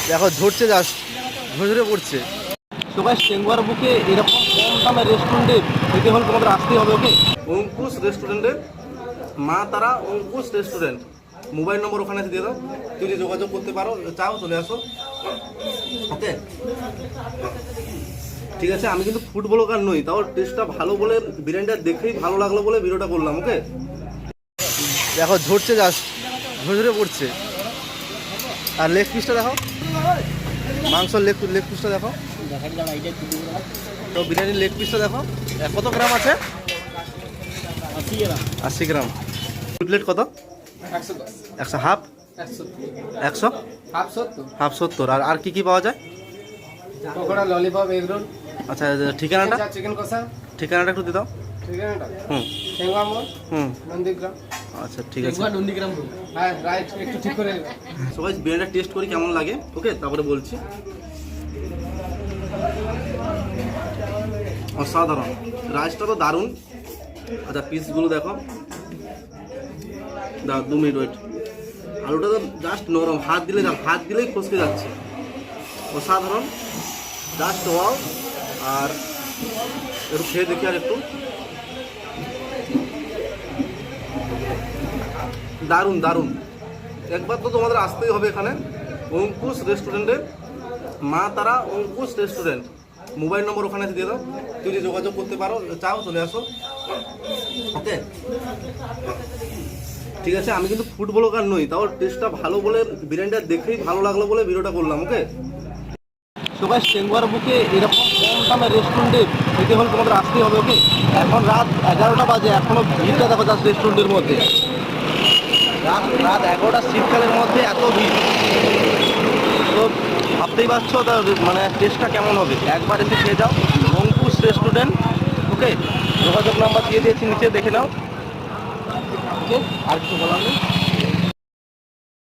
দেখো ঝরছে, জাস্ট ঝরে পড়ছে। তো গাইস টেঙ্গুয়ার বুকে এরকম কম দামে রেস্টুরেন্টে খেতে হলে তোমাদের আসতেই হবে। ওকে, অঙ্কুশ রেস্টুরেন্টের মা তারা অঙ্কুশ রেস্টুরেন্ট, মোবাইল নম্বর ওখানে দিয়ে দাও, তুই যদি যোগাযোগ করতে পারো, চাও চলে আসো। ওকে ঠিক আছে, আমি কিন্তু ফুড ব্লগার নই, তাও টেস্টটা ভালো বলে, বিরিয়ানিটা দেখেই ভালো লাগলো বলে ভিডিওটা করলাম। ওকে দেখো ঝরছে, জাস্ট ঝরে পড়ছে। আর লেগ পিসটা দেখো, মাংসর লেগ পিসটা দেখো, তো বিরিয়ানির লেগ পিসটা দেখো কত গ্রাম আছে? 80 গ্রাম। প্লেট কত? 100 হাফ 100 হাফ 70। আর কি কি পাওয়া যায়? Pakora, lollipop, egg roll. আচ্ছা ঠিকানাটা চিকেন কষা। ঠিকানাটা একটু দিয়ে দাও। ঠিকানাটা হুম টেঙ্গুয়া মোড়, হুম নন্দীগ্রাম। আচ্ছা ঠিক আছে, নন্দীগ্রাম। হ্যাঁ রাইট, একটু ঠিক করে। সবাই বিরিয়ানিটা টেস্ট করি কেমন লাগে। ওকে তারপরে বলছি। অসাধারণ, রাইসটা তো দারুণ। আচ্ছা পিসগুলো দেখো, 2 মিনিট ওয়েট। আলুটা তো জাস্ট নরম, হাত দিলেই ফসকে যাচ্ছে। অসাধারণ, জাস্ট ওয়াও। আর একটু খেয়ে দেখি, আর একটু দারুণ দারুণ। একবার তো তোমাদের আসতেই হবে এখানে, অঙ্কুশ রেস্টুরেন্টে, মা তারা অঙ্কুশ রেস্টুরেন্ট, মোবাইল নম্বর ওখানে দিয়ে দাও, তুই যদি যোগাযোগ করতে পারো, চাও চলে আসো। ওকে ঠিক আছে, আমি কিন্তু ফুড ব্লগার নই, তাও টেস্টটা ভালো বলে, বিরিয়ানিটা দেখেই ভালো লাগলো বলে ভিডিওটা করলাম। ওকে তো গাইস টেঙ্গুয়ার বুকে এরকম কম দামে রেস্টুরেন্টে খেতে হলে তোমাদের আসতেই হবে। ওকে, এখন রাত 11টা বাজে, এখনো ভিড়টা দেখো জাস্ট রেস্টুরেন্টের মধ্যে। রাত 11টা, শীতকালের মধ্যে এত ভিড়, তো ভাবতেই পারছো মানে টেস্টটা কেমন হবে। একবার এসে খেয়ে যাও, অঙ্কুশ রেস্টুরেন্ট। ওকে, যোগাযোগ নাম্বার দিয়ে দিয়েছি নিচে, দেখে নাও। ওকে, আর কিছু বলার নেই।